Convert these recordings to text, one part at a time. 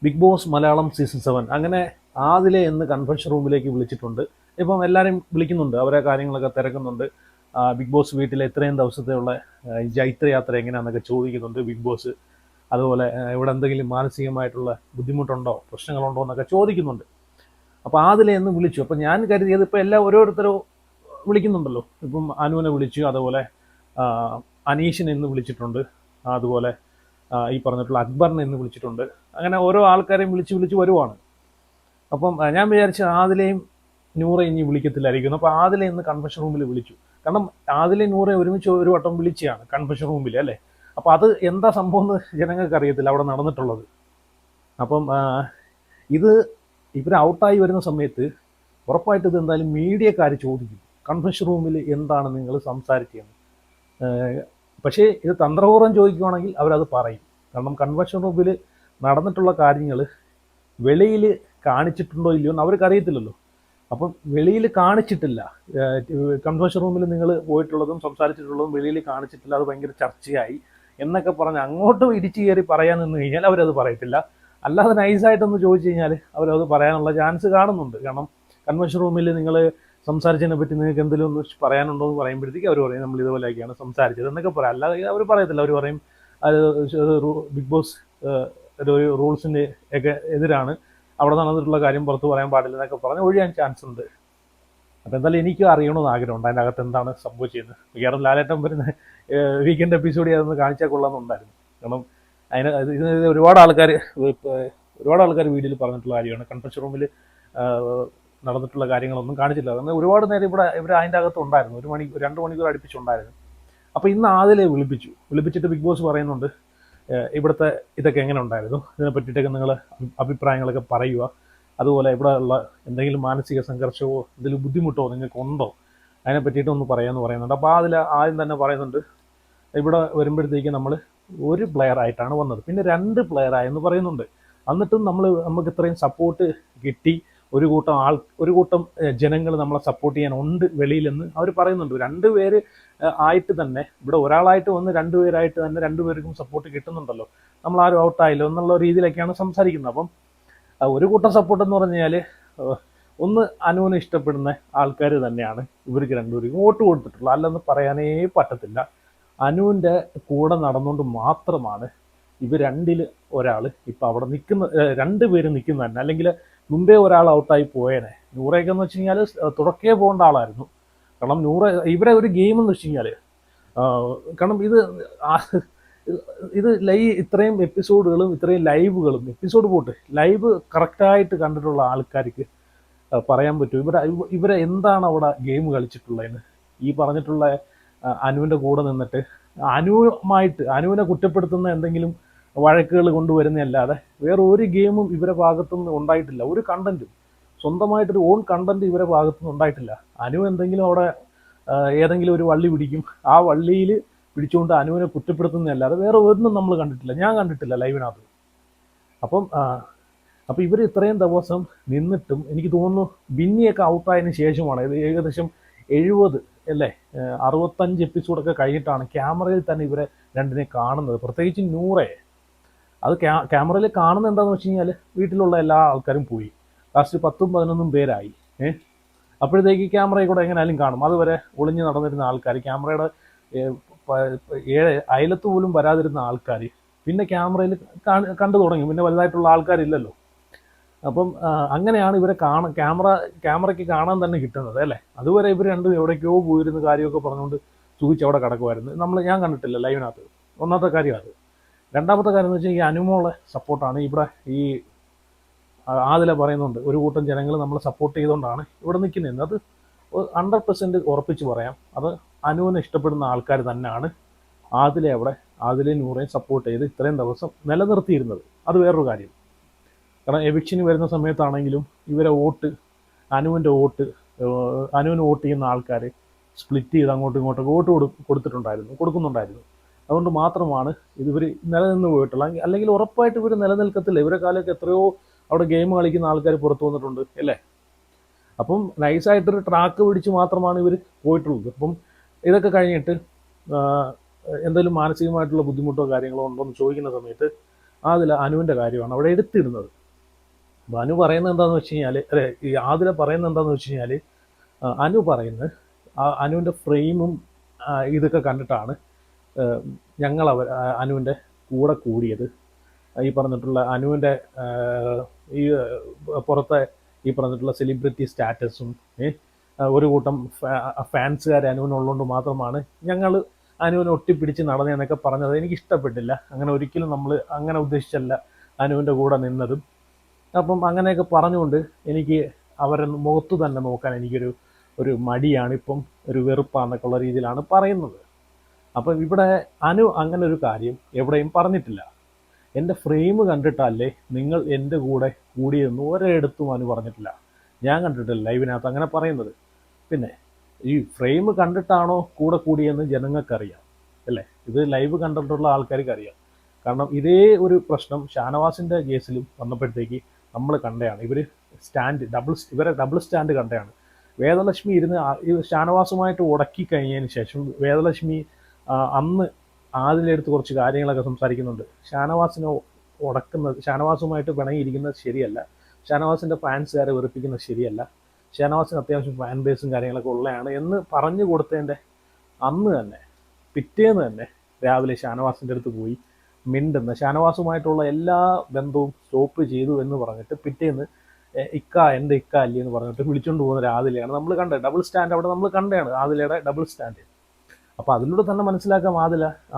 Big boss Malayalam season 7 അങ്ങനെ ആദിലെ എന്ന് confession റൂമിലേക്ക് വിളിച്ചിട്ടുണ്ട്. ഇപ്പം എല്ലാവരെയും വിളിക്കുന്നുണ്ട്, അവരെ കാര്യങ്ങളൊക്കെ തിരക്കുന്നുണ്ട്. ബിഗ് ബോസ് വീട്ടിലെ ഇത്രയും ദിവസത്തെയുള്ള ജൈത്രയാത്ര എങ്ങനെയാണെന്നൊക്കെ ചോദിക്കുന്നുണ്ട് ബിഗ് ബോസ്. അതുപോലെ ഇവിടെ എന്തെങ്കിലും മാനസികമായിട്ടുള്ള ബുദ്ധിമുട്ടുണ്ടോ, പ്രശ്നങ്ങളുണ്ടോ എന്നൊക്കെ ചോദിക്കുന്നുണ്ട്. അപ്പോൾ ആദിലെ എന്ന് വിളിച്ചു. അപ്പം ഞാൻ കരുതിയത് ഇപ്പോൾ എല്ലാം ഓരോരുത്തരും വിളിക്കുന്നുണ്ടല്ലോ. ഇപ്പം അനുവിനെ വിളിച്ചു, അതുപോലെ അനീഷിനെ ഇന്ന് വിളിച്ചിട്ടുണ്ട്, അതുപോലെ ഈ പറഞ്ഞിട്ടുള്ള അക്ബറിനെ ഇന്ന് വിളിച്ചിട്ടുണ്ട്. അങ്ങനെ ഓരോ ആൾക്കാരെയും വിളിച്ച് വിളിച്ച് വരുവാണ്. അപ്പം ഞാൻ വിചാരിച്ചു ആദിലെയും നൂറെ ഇനി വിളിക്കത്തില്ലായിരിക്കുന്നു. അപ്പോൾ ആദിലെ ഇന്ന് കൺഫെഷൻ റൂമിൽ വിളിച്ചു. കാരണം ആദിലെ നൂറെ ഒരുമിച്ച് ഒരു വട്ടം വിളിച്ചാണ് കൺഫെഷൻ റൂമിൽ, അല്ലേ? അപ്പോൾ അത് എന്താ സംഭവം എന്ന് ജനങ്ങൾക്ക് അറിയത്തില്ല അവിടെ നടന്നിട്ടുള്ളത്. അപ്പം ഇത് ഇവർ ഔട്ടായി വരുന്ന സമയത്ത് ഉറപ്പായിട്ട് ഇത് എന്തായാലും മീഡിയക്കാർ ചോദിക്കും, കൺഫെഷൻ റൂമിൽ എന്താണ് നിങ്ങൾ സംസാരിച്ചതെന്ന്. പക്ഷേ ഇത് തന്ത്രപൂർവ്വം ചോദിക്കുവാണെങ്കിൽ അവരത് പറയും. കാരണം കൺവെൻഷൻ റൂമിൽ നടന്നിട്ടുള്ള കാര്യങ്ങൾ വെളിയിൽ കാണിച്ചിട്ടുണ്ടോ ഇല്ലയോ എന്ന് അവർക്ക് അറിയത്തില്ലല്ലോ. അപ്പം വെളിയിൽ കാണിച്ചിട്ടില്ല. കൺവെൻഷൻ റൂമിൽ നിങ്ങൾ പോയിട്ടുള്ളതും സംസാരിച്ചിട്ടുള്ളതും വെളിയിൽ കാണിച്ചിട്ടില്ല, അത് ഭയങ്കര ചർച്ചയായി എന്നൊക്കെ പറഞ്ഞ് അങ്ങോട്ടും ഇടിച്ചു കയറി പറയാൻ നിന്ന് കഴിഞ്ഞാൽ അവരത് പറയത്തില്ല. അല്ലാതെ നൈസായിട്ടൊന്ന് ചോദിച്ചു കഴിഞ്ഞാൽ അവരത് പറയാനുള്ള ചാൻസ് കാണുന്നുണ്ട്. കാരണം കൺവെൻഷൻ റൂമിൽ നിങ്ങൾ സംസാരിച്ചതിനെ പറ്റി നിങ്ങൾക്ക് എന്തെങ്കിലും ഒന്ന് പറയാനുണ്ടോ എന്ന് പറയുമ്പോഴത്തേക്ക് അവർ പറയും നമ്മൾ ഇതുപോലെയൊക്കെയാണ് സംസാരിച്ചത് എന്നൊക്കെ പറയാം. അല്ലാതെ അവർ പറയത്തില്ല. അവർ പറയും അത് ബിഗ് ബോസ് ഒരു റൂൾസിൻ്റെ ഒക്കെ എതിരാണ്, അവിടെ നടന്നിട്ടുള്ള കാര്യം പുറത്ത് പറയാൻ പാടില്ല എന്നൊക്കെ പറഞ്ഞ് ഒഴിയാൻ ചാൻസ് ഉണ്ട്. അപ്പം എന്തായാലും എനിക്ക് അറിയണമെന്ന് ആഗ്രഹമുണ്ട് അതിൻ്റെ അകത്ത് എന്താണ് സംഭവിച്ചത്. മിക്കവാറും ലാലേട്ടൻ വരുന്ന വീക്കെൻഡ് എപ്പിസോഡിൽ അതൊന്ന് കാണിച്ചാൽ കൊള്ളാമെന്നുണ്ടായിരുന്നു. കാരണം ഇത് ഒരുപാട് ആൾക്കാർ വീഡിയോയിൽ പറഞ്ഞിട്ടുള്ള കാര്യമാണ്. കൺഫെഷൻ റൂമിൽ നടന്നിട്ടുള്ള കാര്യങ്ങളൊന്നും കാണിച്ചില്ല. കാരണം ഒരുപാട് നേരം ഇവിടെ അതിൻ്റെ അകത്ത് ഉണ്ടായിരുന്നു. 2 മണിക്കൂർ അടുപ്പിച്ചുണ്ടായിരുന്നു. അപ്പോൾ ഇന്ന് ആദിലെ വിളിപ്പിച്ചിട്ട് ബിഗ് ബോസ് പറയുന്നുണ്ട്, ഇവിടുത്തെ ഇതൊക്കെ എങ്ങനെ ഉണ്ടായിരുന്നു, ഇതിനെ പറ്റിയിട്ടൊക്കെ നിങ്ങൾ അഭിപ്രായങ്ങളൊക്കെ പറയുക, അതുപോലെ ഇവിടെ ഉള്ള എന്തെങ്കിലും മാനസിക സംഘർഷമോ എന്തെങ്കിലും ബുദ്ധിമുട്ടോ നിങ്ങൾക്കുണ്ടോ അതിനെ പറ്റിയിട്ടൊന്ന് പറയാമെന്ന് പറയുന്നുണ്ട്. അപ്പോൾ ആദ്യം തന്നെ പറയുന്നുണ്ട്, ഇവിടെ വരുമ്പോഴത്തേക്ക് നമ്മൾ ഒരു പ്ലെയർ ആയിട്ടാണ് വന്നത്, പിന്നെ 2 പ്ലെയർ ആയെന്ന് പറയുന്നുണ്ട്. എന്നിട്ടും നമുക്ക് ഇത്രയും സപ്പോർട്ട് കിട്ടി, ഒരു കൂട്ടം ജനങ്ങൾ നമ്മളെ സപ്പോർട്ട് ചെയ്യാൻ ഉണ്ട് വെളിയിലെന്ന് അവർ പറയുന്നുണ്ട്. 2 പേര് ആയിട്ട് തന്നെ, ഇവിടെ ഒരാളായിട്ട് വന്ന് 2 പേരായിട്ട് തന്നെ 2 പേർക്കും സപ്പോർട്ട് കിട്ടുന്നുണ്ടല്ലോ, നമ്മളാരും ഔട്ടായില്ലോ എന്നുള്ള രീതിയിലൊക്കെയാണ് സംസാരിക്കുന്നത്. അപ്പം ഒരു കൂട്ടം സപ്പോർട്ട് എന്ന് പറഞ്ഞു കഴിഞ്ഞാൽ ഒന്ന് അനുവിനെ ഇഷ്ടപ്പെടുന്ന ആൾക്കാർ തന്നെയാണ് ഇവർക്ക് 2 പേർക്കും വോട്ട് കൊടുത്തിട്ടുള്ളത്, അല്ലെന്ന് പറയാനേ പറ്റത്തില്ല. അനുവിൻ്റെ കൂടെ നടന്നുകൊണ്ട് മാത്രമാണ് ഇവർ 2-ൽ ഒരാൾ ഇപ്പം അവിടെ നിൽക്കുന്ന, 2 പേര് നിൽക്കുന്ന തന്നെ. അല്ലെങ്കിൽ മുമ്പേ ഒരാൾ ഔട്ടായി പോയേനെ. നൂറയൊക്കെ എന്ന് വെച്ച് കഴിഞ്ഞാൽ തുടക്കേ പോകേണ്ട ആളായിരുന്നു. കാരണം ഇവരെ ഒരു ഗെയിം എന്ന് വെച്ച് കഴിഞ്ഞാൽ, കാരണം ഇത് ഇത്രയും എപ്പിസോഡുകളും ഇത്രയും ലൈവുകളും, എപ്പിസോഡ് പോട്ട് ലൈവ് കറക്റ്റായിട്ട് കണ്ടിട്ടുള്ള ആൾക്കാർക്ക് പറയാൻ പറ്റും ഇവരെ എന്താണ് അവിടെ ഗെയിം കളിച്ചിട്ടുള്ളതെന്ന്. ഈ പറഞ്ഞിട്ടുള്ള അനുവിൻ്റെ കൂടെ നിന്നിട്ട് അനുവിനെ കുറ്റപ്പെടുത്തുന്ന എന്തെങ്കിലും വഴക്കുകൾ കൊണ്ടുവരുന്നതല്ലാതെ വേറെ ഒരു ഗെയിമും ഇവരെ ഭാഗത്തുനിന്ന് ഉണ്ടായിട്ടില്ല. ഒരു കണ്ടന്റും സ്വന്തമായിട്ടൊരു ഓൺ കണ്ടന്റ് ഇവരെ ഭാഗത്തുനിന്ന് ഉണ്ടായിട്ടില്ല. അനു എന്തെങ്കിലും അവിടെ ഏതെങ്കിലും ഒരു വള്ളി പിടിക്കും, ആ വള്ളിയിൽ പിടിച്ചുകൊണ്ട് അനുവിനെ കുറ്റപ്പെടുത്തുന്നതല്ലാതെ വേറെ ഒന്നും നമ്മൾ കണ്ടിട്ടില്ല, ഞാൻ കണ്ടിട്ടില്ല ലൈവിനകത്ത്. അപ്പം ഇവർ ഇത്രയും ദിവസം നിന്നിട്ടും എനിക്ക് തോന്നുന്നു ബിന്നിയൊക്കെ ഔട്ടായതിനു ശേഷമാണ്, ഇത് ഏകദേശം 70 അല്ലേ 65 എപ്പിസോഡൊക്കെ കഴിഞ്ഞിട്ടാണ് ക്യാമറയിൽ തന്നെ ഇവരെ 2നെ കാണുന്നത്. പ്രത്യേകിച്ച് നൂറെ അത് ക്യാമറയിൽ കാണുന്നത് എന്താണെന്ന് വെച്ച് കഴിഞ്ഞാൽ വീട്ടിലുള്ള എല്ലാ ആൾക്കാരും പോയി, ലാസ്റ്റ് 10-11 പേരായി. അപ്പോഴത്തേക്ക് ക്യാമറയിൽ കൂടെ എങ്ങനെയാലും കാണും. അതുവരെ ഒളിഞ്ഞ് നടന്നിരുന്ന ആൾക്കാർ, ക്യാമറയുടെ അയലത്ത് പോലും വരാതിരുന്ന ആൾക്കാർ പിന്നെ ക്യാമറയിൽ കണ്ടു തുടങ്ങി. പിന്നെ വലുതായിട്ടുള്ള ആൾക്കാരില്ലല്ലോ. അപ്പം അങ്ങനെയാണ് ഇവരെ ക്യാമറയ്ക്ക് കാണാൻ തന്നെ കിട്ടുന്നത്, അല്ലേ? അതുവരെ ഇവർ 2 എവിടേക്കോ പോയിരുന്ന കാര്യമൊക്കെ പറഞ്ഞുകൊണ്ട് സൂചിച്ച് അവിടെ കിടക്കുമായിരുന്നു. ഞാൻ കണ്ടിട്ടില്ല ലൈവിനകത്ത്. ഒന്നാമത്തെ കാര്യം അത്. രണ്ടാമത്തെ കാര്യം എന്ന് വെച്ചാൽ ഈ അനുമോളെ സപ്പോർട്ടാണ്. ഇവിടെ ഈ ആദില പറയുന്നുണ്ട്, ഒരു കൂട്ടം ജനങ്ങൾ നമ്മളെ സപ്പോർട്ട് ചെയ്തുകൊണ്ടാണ് ഇവിടെ നിൽക്കുന്നത്. അത് 100% ഉറപ്പിച്ച് പറയാം. അത് അനുവിനെ ഇഷ്ടപ്പെടുന്ന ആൾക്കാർ തന്നെയാണ് ആദിലെ നൂറേയും സപ്പോർട്ട് ചെയ്ത് ഇത്രയും ദിവസം നിലനിർത്തിയിരുന്നത്. അത് വേറൊരു കാര്യം. കാരണം എവിക്ഷന് വരുന്ന സമയത്താണെങ്കിലും ഇവരെ അനുവിന് വോട്ട് ചെയ്യുന്ന ആൾക്കാർ സ്പ്ലിറ്റ് ചെയ്ത് അങ്ങോട്ടും ഇങ്ങോട്ടും വോട്ട് കൊടുക്കുന്നുണ്ടായിരുന്നു. അതുകൊണ്ട് മാത്രമാണ് ഇവർ നിലനിന്ന് പോയിട്ടുള്ളത്. അല്ലെങ്കിൽ ഉറപ്പായിട്ട് ഇവർ നിലനിൽക്കത്തില്ല. ഇവരെ കാലമൊക്കെ എത്രയോ അവിടെ ഗെയിം കളിക്കുന്ന ആൾക്കാർ പുറത്തു വന്നിട്ടുണ്ട്, അല്ലേ? അപ്പം നൈസായിട്ടൊരു ട്രാക്ക് പിടിച്ച് മാത്രമാണ് ഇവർ പോയിട്ടുള്ളത്. അപ്പം ഇതൊക്കെ കഴിഞ്ഞിട്ട് എന്തെങ്കിലും മാനസികമായിട്ടുള്ള ബുദ്ധിമുട്ടോ കാര്യങ്ങളോ ഉണ്ടോ എന്ന് ചോദിക്കുന്ന സമയത്ത് അതിൽ അനുവിൻ്റെ കാര്യമാണ് അവിടെ എടുത്തിരുന്നത്. അപ്പോൾ അനു പറയുന്നത് എന്താണെന്ന് വെച്ച് കഴിഞ്ഞാൽ, അല്ലെ ഈ ആദില പറയുന്നത് എന്താണെന്ന് വെച്ച് കഴിഞ്ഞാൽ, അനു പറയുന്നത് അനുവിൻ്റെ ഫ്രെയിമും ഇതൊക്കെ കണ്ടിട്ടാണ് ഞങ്ങൾ അനുവിൻ്റെ കൂടെ കൂടിയത്. ഈ പറഞ്ഞിട്ടുള്ള അനുവിൻ്റെ ഈ പുറത്തെ ഈ പറഞ്ഞിട്ടുള്ള സെലിബ്രിറ്റി സ്റ്റാറ്റസും ഒരു കൂട്ടം ഫാൻസുകാർ അനുവിനുള്ളതുകൊണ്ട് മാത്രമാണ് ഞങ്ങൾ അനുവിനെ ഒട്ടിപ്പിടിച്ച് നടന്നതെന്നൊക്കെ പറഞ്ഞത് എനിക്ക് ഇഷ്ടപ്പെട്ടില്ല. അങ്ങനെ ഒരിക്കലും നമ്മൾ അങ്ങനെ ഉദ്ദേശിച്ചല്ല അനുവിൻ്റെ കൂടെ നിന്നതും. അപ്പം അങ്ങനെയൊക്കെ പറഞ്ഞുകൊണ്ട് എനിക്ക് അവരെ മുഖത്ത് തന്നെ നോക്കാൻ ഒരു മടിയാണ്, ഇപ്പം ഒരു വെറുപ്പാന്നൊക്കെ ഉള്ള രീതിയിലാണ് പറയുന്നത്. അപ്പം ഇവിടെ അനു അങ്ങനെ ഒരു കാര്യം എവിടെയും പറഞ്ഞിട്ടില്ല. എൻ്റെ ഫ്രെയിം കണ്ടിട്ടല്ലേ നിങ്ങൾ എൻ്റെ കൂടെ കൂടിയെന്ന് ഒരിടത്തും അനു പറഞ്ഞിട്ടില്ല. ഞാൻ കണ്ടിട്ടില്ല ലൈവിനകത്ത് അങ്ങനെ പറയുന്നത്. പിന്നെ ഈ ഫ്രെയിം കണ്ടിട്ടാണോ കൂടെ കൂടിയെന്ന് ജനങ്ങൾക്കറിയാം, അല്ലേ? ഇത് ലൈവ് കണ്ടിട്ടുള്ള ആൾക്കാർക്ക് അറിയാം. കാരണം ഇതേ ഒരു പ്രശ്നം ഷാനവാസിൻ്റെ കേസിലും വന്നപ്പോഴത്തേക്ക് നമ്മൾ കണ്ടതാണ്. ഇവരെ ഡബിൾ സ്റ്റാൻഡ് കണ്ടതാണ്. വേദലക്ഷ്മി ഇരുന്ന് ഷാനവാസുമായിട്ട് ഉടക്കി കഴിഞ്ഞതിന് ശേഷം വേദലക്ഷ്മി അന്ന് ആദിലെടുത്ത് കുറച്ച് കാര്യങ്ങളൊക്കെ സംസാരിക്കുന്നുണ്ട്. ഷാനവാസുമായിട്ട് പിണങ്ങിയിരിക്കുന്നത് ശരിയല്ല, ഷാനവാസിൻ്റെ ഫാൻസുകാരെ വെറുപ്പിക്കുന്നത് ശരിയല്ല, ഷാനവാസിന് അത്യാവശ്യം ഫാൻ ബേസും കാര്യങ്ങളൊക്കെ ഉള്ളതാണ് എന്ന് പറഞ്ഞു കൊടുത്തതിൻ്റെ അന്ന് തന്നെ പിറ്റേന്ന് തന്നെ രാവിലെ ഷാനവാസിൻ്റെ അടുത്ത് പോയി മിണ്ടുന്ന, ഷാനവാസുമായിട്ടുള്ള എല്ലാ ബന്ധവും സ്റ്റോപ്പ് ചെയ്തു എന്ന് പറഞ്ഞിട്ട് പിറ്റേന്ന് എൻ്റെ ഇക്ക അല്ലേ എന്ന് പറഞ്ഞിട്ട് വിളിച്ചുകൊണ്ട് പോകുന്ന ആദിലയാണ് നമ്മൾ കണ്ടത്. ഡബിൾ സ്റ്റാൻഡ് അവിടെ നമ്മൾ കണ്ടതാണ്, ആദിലയുടെ ഡബിൾ സ്റ്റാൻഡ്. അപ്പോൾ അതിലൂടെ തന്നെ മനസ്സിലാക്കാം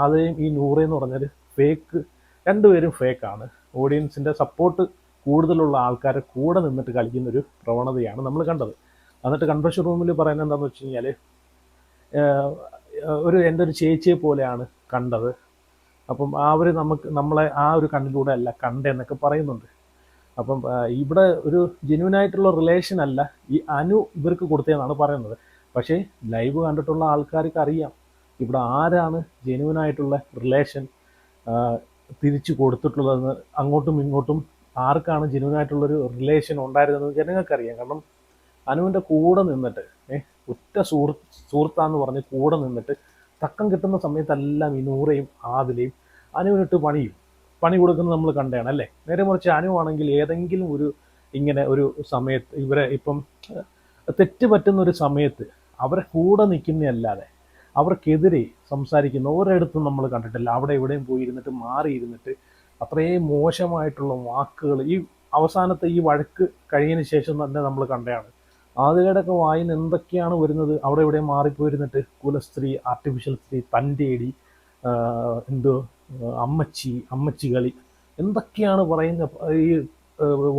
ആദിലയും ഈ നൂറെന്ന് പറഞ്ഞാൽ രണ്ടുപേരും ഫേക്കാണ്. ഓഡിയൻസിൻ്റെ സപ്പോർട്ട് കൂടുതലുള്ള ആൾക്കാരെ കൂടെ നിന്നിട്ട് കളിക്കുന്നൊരു പ്രവണതയാണ് നമ്മൾ കണ്ടത്. എന്നിട്ട് കൺഫെഷൻ റൂമിൽ പറയുന്നത് എന്താണെന്ന് വെച്ച് കഴിഞ്ഞാൽ, എൻ്റെ ഒരു ചേച്ചിയെ പോലെയാണ് കണ്ടത്, അപ്പം അവർ നമ്മളെ ആ ഒരു കണ്ണിലൂടെ അല്ല കണ്ടെന്നൊക്കെ പറയുന്നുണ്ട്. അപ്പം ഇവിടെ ഒരു ജെന്യുവനായിട്ടുള്ള റിലേഷൻ അല്ല ഈ അനു ഇവർക്ക് കൊടുത്തതെന്നാണ് പറയുന്നത്. പക്ഷേ ലൈവ് കണ്ടിട്ടുള്ള ആൾക്കാർക്ക് അറിയാം ഇവിടെ ആരാണ് ജെന്യുവനായിട്ടുള്ള റിലേഷൻ തിരിച്ചു കൊടുത്തിട്ടുള്ളതെന്ന്. അങ്ങോട്ടും ഇങ്ങോട്ടും ആർക്കാണ് ജെന്യുവനായിട്ടുള്ളൊരു റിലേഷൻ ഉണ്ടായിരുന്നതെന്ന് ജനങ്ങൾക്കറിയാം. കാരണം അനുവിൻ്റെ കൂടെ നിന്നിട്ട് ഒറ്റ സുഹൃത്താന്ന് പറഞ്ഞ് കൂടെ നിന്നിട്ട് തക്കം കിട്ടുന്ന സമയത്തെല്ലാം ഈ നൂറയും ആദിലയും അനുവിനിട്ട് പണി കൊടുക്കുന്നത് നമ്മൾ കണ്ടതാണ്, അല്ലേ? നേരെ മറിച്ച് അനുവാണെങ്കിൽ ഏതെങ്കിലും ഇങ്ങനെ ഒരു സമയത്ത് ഇവരെ ഇപ്പം തെറ്റ് പറ്റുന്ന ഒരു സമയത്ത് അവരെ കൂടെ നിൽക്കുന്നതല്ലാതെ അവർക്കെതിരെ സംസാരിക്കുന്ന ഒരിടത്തും നമ്മൾ കണ്ടിട്ടില്ല. അവിടെ എവിടെയും പോയിരുന്നിട്ട് മാറിയിരുന്നിട്ട് അത്രയും മോശമായിട്ടുള്ള വാക്കുകൾ ഈ അവസാനത്തെ ഈ വഴക്ക് കഴിഞ്ഞതിന് ശേഷം തന്നെ നമ്മൾ കണ്ടതാണ്. ആദിലയുടെയൊക്കെ വായിന്ന് എന്തൊക്കെയാണ് വരുന്നത്. അവിടെ എവിടെയും മാറിപ്പോയിരുന്നിട്ട് കുലസ്ത്രീ, ആർട്ടിഫിഷ്യൽ സ്ത്രീ, തൻ്റെടി, അമ്മച്ചി കളി, എന്തൊക്കെയാണ് പറയുന്ന ഈ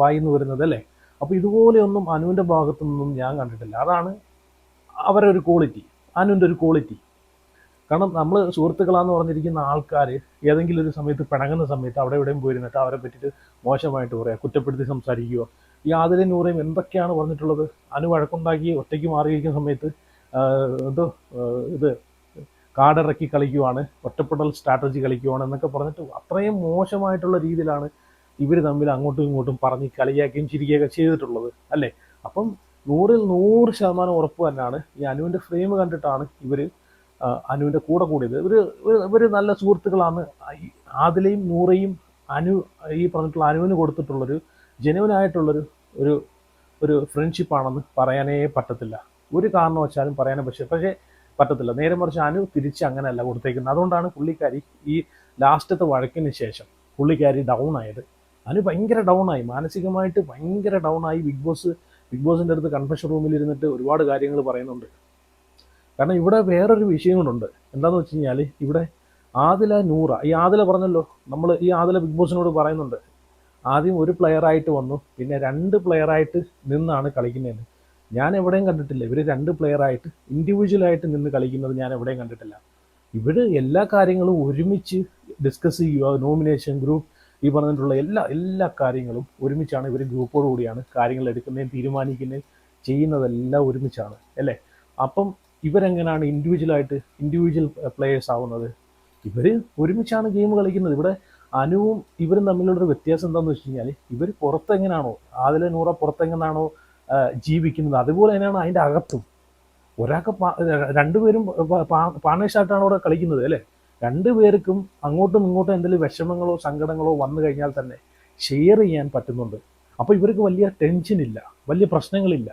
വായിന്ന് വരുന്നത്, അല്ലേ? അപ്പോൾ ഇതുപോലെയൊന്നും അനുവിൻ്റെ ഭാഗത്തു നിന്നും ഞാൻ കണ്ടിട്ടില്ല. അതാണ് അവരുടെ ഒരു ക്വാളിറ്റി, അനുവിൻ്റെ ഒരു ക്വാളിറ്റി. കാരണം നമ്മൾ സുഹൃത്തുക്കളാന്ന് പറഞ്ഞിരിക്കുന്ന ആൾക്കാർ ഏതെങ്കിലും ഒരു സമയത്ത് പിണങ്ങുന്ന സമയത്ത് അവിടെ എവിടെയും പോയിരുന്നിട്ട് അവരെ പറ്റിയിട്ട് മോശമായിട്ട് പറയുക, കുറ്റപ്പെടുത്തി സംസാരിക്കുകയോ. ഈ ആദിലും നൂറയും എന്തൊക്കെയാണ് പറഞ്ഞിട്ടുള്ളത്. അനു വഴക്കുണ്ടാക്കി ഒറ്റയ്ക്ക് മാറിയിരിക്കുന്ന സമയത്ത് ഇത് കാടിറക്കി കളിക്കുവാണ്, ഒറ്റപ്പെടൽ സ്ട്രാറ്റജി കളിക്കുവാണ് എന്നൊക്കെ പറഞ്ഞിട്ട് അത്രയും മോശമായിട്ടുള്ള രീതിയിലാണ് ഇവർ തമ്മിൽ അങ്ങോട്ടും ഇങ്ങോട്ടും പറഞ്ഞ് കളിയാക്കുകയും ചിരിക്കുകയൊക്കെ ചെയ്തിട്ടുള്ളത്, അല്ലേ? അപ്പം 100% ഉറപ്പ് തന്നെയാണ് ഈ അനുവിൻ്റെ ഫ്രെയിം കണ്ടിട്ടാണ് ഇവർ അനുവിൻ്റെ കൂടെ കൂടിയത്. ഇവർ നല്ല സുഹൃത്തുക്കളാണ്. ആദിലയും നൂറയും ഈ പറഞ്ഞിട്ടുള്ള അനുവിന് കൊടുത്തിട്ടുള്ളൊരു ജെന്യുവനായിട്ടുള്ളൊരു ഫ്രണ്ട്ഷിപ്പാണെന്ന് പറയാനേ പറ്റത്തില്ല. ഒരു കാരണവശാലും പറയാനേ പക്ഷേ പറ്റത്തില്ല. നേരെ മറിച്ച് അനു തിരിച്ച് അങ്ങനെയല്ല കൊടുത്തേക്കുന്നത്. അതുകൊണ്ടാണ് പുള്ളിക്കാരി ഈ ലാസ്റ്റത്തെ വഴക്കിന് ശേഷം പുള്ളിക്കാരി ഡൗൺ ആയത്. അനു ഭയങ്കര ഡൗൺ ആയി, മാനസികമായിട്ട് ഭയങ്കര ഡൗൺ ആയി. ബിഗ് ബോസിൻ്റെ അടുത്ത് കൺഫെഷൻ റൂമിൽ ഇരുന്നിട്ട് ഒരുപാട് കാര്യങ്ങൾ പറയുന്നുണ്ട്. കാരണം ഇവിടെ വേറൊരു വിഷയം കൊണ്ടുണ്ട്. എന്താണെന്ന് വെച്ച് കഴിഞ്ഞാൽ ഇവിടെ ആദില നൂറ, ഈ ആദില പറഞ്ഞല്ലോ, നമ്മൾ ഈ ആദില ബിഗ് ബോസിനോട് പറയുന്നുണ്ട്, ആദ്യം ഒരു പ്ലെയറായിട്ട് വന്നു, പിന്നെ 2 പ്ലെയറായിട്ട് നിന്നാണ് കളിക്കുന്നതെന്ന്. ഞാൻ എവിടെയും കണ്ടിട്ടില്ല ഇവർ 2 പ്ലെയറായിട്ട് ഇൻഡിവിജ്വലായിട്ട് നിന്ന് കളിക്കുന്നത്. ഞാൻ എവിടെയും കണ്ടിട്ടില്ല. ഇവർ എല്ലാ കാര്യങ്ങളും ഒരുമിച്ച് ഡിസ്കസ് ചെയ്യുക, നോമിനേഷൻ ഗ്രൂപ്പ്, ഈ പറഞ്ഞിട്ടുള്ള എല്ലാ കാര്യങ്ങളും ഒരുമിച്ചാണ്. ഇവർ ഗ്രൂപ്പോട് കൂടിയാണ് കാര്യങ്ങൾ എടുക്കുന്നതും തീരുമാനിക്കുന്നതും ചെയ്യുന്നതെല്ലാം ഒരുമിച്ചാണ്, അല്ലേ? അപ്പം ഇവരെങ്ങനെയാണ് ഇൻഡിവിജ്വൽ പ്ലെയേഴ്സ് ആവുന്നത്? ഇവർ ഒരുമിച്ചാണ് ഗെയിം കളിക്കുന്നത്. ഇവിടെ അനുവും ഇവരും തമ്മിലുള്ളൊരു വ്യത്യാസം എന്താണെന്ന് വെച്ച് കഴിഞ്ഞാൽ, ഇവർ പുറത്തെങ്ങനെയാണോ ആദില നൂറ പുറത്തെങ്ങനെയാണോ ജീവിക്കുന്നത്, അതുപോലെ തന്നെയാണ് അതിൻ്റെ അകത്തും. രണ്ടുപേരും പാർട്ണേഴ്സായിട്ടാണ് അവിടെ കളിക്കുന്നത്, അല്ലേ? രണ്ടുപേർക്കും അങ്ങോട്ടും ഇങ്ങോട്ടും എന്തെങ്കിലും വിഷമങ്ങളോ സങ്കടങ്ങളോ വന്നു കഴിഞ്ഞാൽ തന്നെ ഷെയർ ചെയ്യാൻ പറ്റുന്നുണ്ട്. അപ്പോൾ ഇവർക്ക് വലിയ ടെൻഷനില്ല, വലിയ പ്രശ്നങ്ങളില്ല.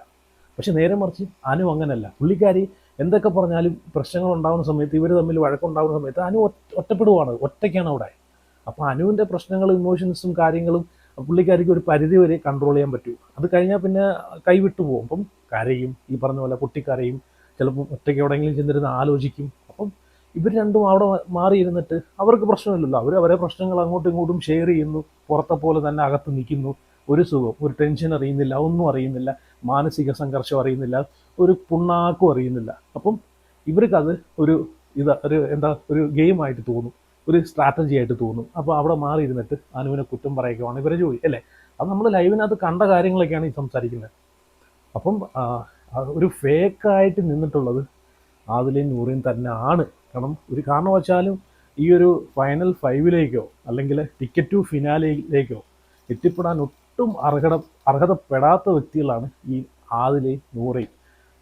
പക്ഷെ നേരെ മറിച്ച് അനു അങ്ങനല്ല. പുള്ളിക്കാരി എന്തൊക്കെ പറഞ്ഞാലും പ്രശ്നങ്ങൾ ഉണ്ടാകുന്ന സമയത്ത്, ഇവർ തമ്മിൽ വഴക്കുണ്ടാകുന്ന സമയത്ത് അനു ഒറ്റപ്പെടുവാണ്, ഒറ്റയ്ക്കാണ് അവിടെ. അപ്പോൾ അനുവിൻ്റെ പ്രശ്നങ്ങളും ഇമോഷൻസും കാര്യങ്ങളും പുള്ളിക്കാരിക്ക് ഒരു പരിധി വരെ കൺട്രോൾ ചെയ്യാൻ പറ്റൂ. അത് കഴിഞ്ഞാൽ പിന്നെ കൈവിട്ടു പോകും. അപ്പം കരയും, ഈ പറഞ്ഞ പോലെ പൊട്ടിക്കരയും, ചിലപ്പോൾ ഒറ്റയ്ക്ക് എവിടെയെങ്കിലും ചെന്നിരുന്ന് ആലോചിക്കും. അപ്പം ഇവർ രണ്ടും അവിടെ മാറിയിരുന്നിട്ട് അവർക്ക് പ്രശ്നമില്ലല്ലോ, അവർ അവരെ പ്രശ്നങ്ങൾ അങ്ങോട്ടും ഇങ്ങോട്ടും ഷെയർ ചെയ്യുന്നു. പുറത്തെ പോലെ തന്നെ അകത്ത് നിൽക്കുന്നു. ഒരു സുഖം, ഒരു ടെൻഷൻ അറിയുന്നില്ല, ഒന്നും അറിയുന്നില്ല, മാനസിക സംഘർഷം അറിയുന്നില്ല, ഒരു പുണ്ണാക്കും അറിയുന്നില്ല. അപ്പം ഇവർക്കത് ഒരു ഒരു ഗെയിമായിട്ട് തോന്നും, ഒരു സ്ട്രാറ്റജി ആയിട്ട് തോന്നും. അപ്പോൾ അവിടെ മാറിയിരുന്നിട്ട് അനുവിനെ കുറ്റം പറയുകയാണ് ഇവരെ ജോലി, അല്ലേ? അത് നമ്മൾ ലൈവിനകത്ത് കണ്ട കാര്യങ്ങളൊക്കെയാണ് ഈ സംസാരിക്കുന്നത്. അപ്പം ഒരു ഫേക്കായിട്ട് നിന്നിട്ടുള്ളത് ആദിലയും നൂറയും തന്നെ ആണ്. കാരണം ഒരു കാരണവശാലും ഈ ഒരു ഫൈനൽ 5-ലേക്കോ അല്ലെങ്കിൽ ടിക്കറ്റ് ടു ഫിനാലയിലേക്കോ എത്തിപ്പെടാൻ ഒട്ടും അർഹതപ്പെടാത്ത വ്യക്തികളാണ് ഈ ആദിലയും നൂറയും.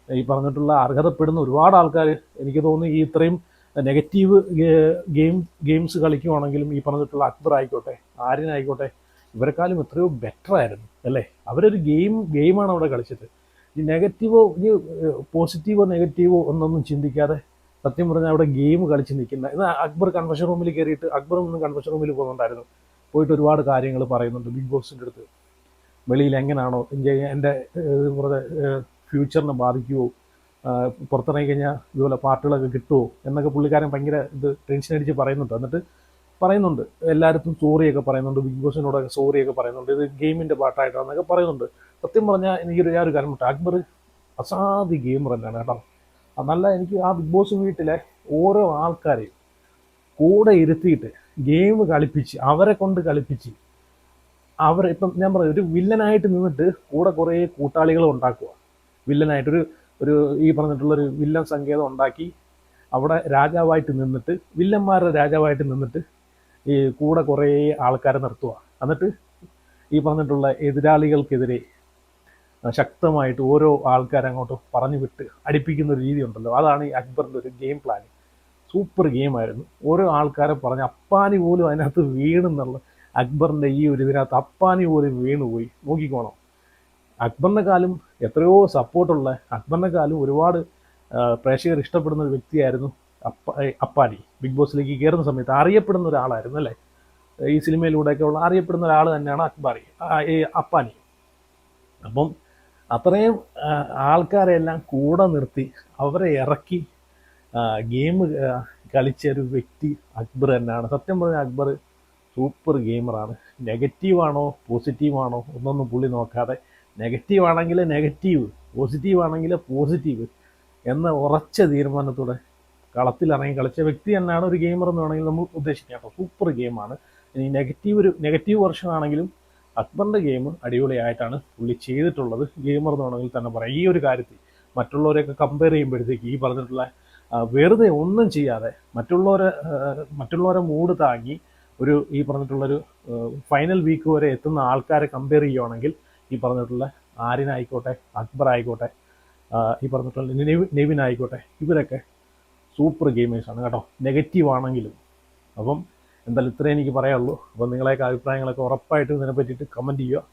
ഈ പറഞ്ഞിട്ടുള്ള അർഹതപ്പെടുന്ന ഒരുപാട് ആൾക്കാർ, എനിക്ക് തോന്നുന്നു ഈ ഇത്രയും നെഗറ്റീവ് ഗെയിംസ് കളിക്കുവാണെങ്കിലും ഈ പറഞ്ഞിട്ടുള്ള അക്ബർ ആയിക്കോട്ടെ, ആര്യൻ ആയിക്കോട്ടെ, ഇവരെക്കാളും എത്രയോ ബെറ്റർ ആയിരുന്നു, അല്ലേ? അവരൊരു ഗെയിമാണ് അവിടെ കളിച്ചത്. ഈ നെഗറ്റീവോ ഈ പോസിറ്റീവോ നെഗറ്റീവോ ഒന്നൊന്നും ചിന്തിക്കാതെ സത്യം പറഞ്ഞാൽ അവിടെ ഗെയിം കളിച്ച് നിൽക്കുന്ന. ഇന്ന് അക്ബർ കൺവെൻഷൻ റൂമിൽ കയറിയിട്ട്, അക്ബറും ഇന്ന് കൺവെൻഷൻ റൂമിൽ പോകുന്നുണ്ടായിരുന്നു, പോയിട്ട് ഒരുപാട് കാര്യങ്ങൾ പറയുന്നുണ്ട് ബിഗ് ബോസിൻ്റെ അടുത്ത്. വെളിയിൽ എങ്ങനെയാണോ എൻ്റെ പറഞ്ഞ ഫ്യൂച്ചറിനെ ബാധിക്കുമോ, പുറത്തിറങ്ങി കഴിഞ്ഞാൽ ഇതുപോലെ പാർട്ടികളൊക്കെ കിട്ടുമോ എന്നൊക്കെ പുള്ളിക്കാരൻ ഭയങ്കര ടെൻഷൻ അടിച്ച് പറയുന്നുണ്ട്. എന്നിട്ട് പറയുന്നുണ്ട് എല്ലായിടത്തും സോറിയൊക്കെ പറയുന്നുണ്ട്, ബിഗ് ബോസിനോടൊക്കെ സോറിയൊക്കെ പറയുന്നുണ്ട്, ഇത് ഗെയിമിൻ്റെ പാട്ടായിട്ടാണെന്നൊക്കെ പറയുന്നുണ്ട്. സത്യം പറഞ്ഞാൽ എനിക്കൊരു കാര്യം പറ്റും, അക്ബർ അസാധി ഗെയിമർ തന്നെയാണ് കേട്ടോ. നല്ല എനിക്ക് ആ ബിഗ് ബോസ് വീട്ടിലെ ഓരോ ആൾക്കാരെയും കൂടെ ഇരുത്തിയിട്ട് ഗെയിം കളിപ്പിച്ച്, അവരെ കൊണ്ട് കളിപ്പിച്ച്, ഇപ്പം ഞാൻ പറയും, ഒരു വില്ലനായിട്ട് നിന്നിട്ട് കൂടെ കുറേ കൂട്ടാളികൾ ഉണ്ടാക്കുക. വില്ലനായിട്ടൊരു ഈ പറഞ്ഞിട്ടുള്ളൊരു വില്ലൻ സങ്കേതം ഉണ്ടാക്കി അവിടെ രാജാവായിട്ട് നിന്നിട്ട്, വില്ലന്മാരുടെ രാജാവായിട്ട് നിന്നിട്ട് ഈ കൂടെ കുറേ ആൾക്കാരെ നിർത്തുക. എന്നിട്ട് ഈ പറഞ്ഞിട്ടുള്ള എതിരാളികൾക്കെതിരെ ശക്തമായിട്ട് ഓരോ ആൾക്കാരങ്ങോട്ട് പറഞ്ഞു വിട്ട് അടിപ്പിക്കുന്ന ഒരു രീതി ഉണ്ടല്ലോ, അതാണ് ഈ അക്ബറിൻ്റെ ഒരു ഗെയിം പ്ലാൻ. സൂപ്പർ ഗെയിമായിരുന്നു. ഓരോ ആൾക്കാരെ പറഞ്ഞ് അപ്പാനി പോലും അതിനകത്ത് വീണെന്നുള്ള അക്ബറിൻ്റെ ഈ ഒരു ഇതിനകത്ത് അപ്പാനി പോലും വീണുപോയി. നോക്കിക്കോണം, അക്ബറിനെക്കാളും എത്രയോ സപ്പോർട്ടുള്ള, അക്ബറിനെക്കാളും ഒരുപാട് പ്രേക്ഷകർ ഇഷ്ടപ്പെടുന്ന ഒരു വ്യക്തിയായിരുന്നു അപ്പാനി. ബിഗ് ബോസിലേക്ക് കയറുന്ന സമയത്ത് അറിയപ്പെടുന്ന ഒരാളായിരുന്നു, അല്ലേ? ഈ സിനിമയിലൂടെയൊക്കെ ഉള്ള അറിയപ്പെടുന്ന ഒരാൾ തന്നെയാണ് അപ്പാനി. അപ്പം അത്രയും ആൾക്കാരെല്ലാം കൂടെ നിർത്തി അവരെ ഇറക്കി ഗെയിം കളിച്ച ഒരു വ്യക്തി അക്ബർ തന്നെയാണ്. സത്യം പറഞ്ഞാൽ അക്ബർ സൂപ്പർ ഗെയിമറാണ്. നെഗറ്റീവാണോ പോസിറ്റീവാണോ ഒന്നൊന്നും പുള്ളി നോക്കാതെ, നെഗറ്റീവ് ആണെങ്കിൽ നെഗറ്റീവ്, പോസിറ്റീവ് ആണെങ്കിൽ പോസിറ്റീവ് എന്ന ഉറച്ച തീരുമാനത്തോടെ കളത്തിലിറങ്ങി കളിച്ച വ്യക്തി തന്നെയാണ് ഒരു ഗെയിമർ എന്ന് വേണമെങ്കിൽ നമ്മൾ ഉദ്ദേശിക്കാം കേട്ടോ. സൂപ്പർ ഗെയിമാണ്. ഇനി നെഗറ്റീവ് വെർഷൻ ആണെങ്കിലും അക്ബറിൻ്റെ ഗെയിം അടിപൊളിയായിട്ടാണ് പുള്ളി ചെയ്തിട്ടുള്ളത്. ഗെയിമർ എന്ന് വേണമെങ്കിൽ തന്നെ പറയാം. ഈ ഒരു കാര്യത്തിൽ മറ്റുള്ളവരെയൊക്കെ കമ്പയർ ചെയ്യുമ്പോഴത്തേക്ക് ഈ പറഞ്ഞിട്ടുള്ള വെറുതെ ഒന്നും ചെയ്യാതെ മറ്റുള്ളവരെ മൂഡ് താങ്ങി ഈ പറഞ്ഞിട്ടുള്ളൊരു ഫൈനൽ വീക്ക് വരെ എത്തുന്ന ആൾക്കാരെ കമ്പയർ ചെയ്യുകയാണെങ്കിൽ ഈ പറഞ്ഞിട്ടുള്ള ആര്യൻ ആയിക്കോട്ടെ, അക്ബർ ആയിക്കോട്ടെ, ഈ പറഞ്ഞിട്ടുള്ള നെവിൻ ആയിക്കോട്ടെ, ഇവരൊക്കെ സൂപ്പർ ഗെയിമേഴ്സാണ് കേട്ടോ, നെഗറ്റീവ് ആണെങ്കിലും. അപ്പം എന്തായാലും ഇത്രയും എനിക്ക് പറയാനുള്ളൂ. അപ്പം നിങ്ങളെയൊക്കെ അഭിപ്രായങ്ങളൊക്കെ ഉറപ്പായിട്ടും ഇതിനെ പറ്റിയിട്ട് കമൻറ്റ് ചെയ്യുക.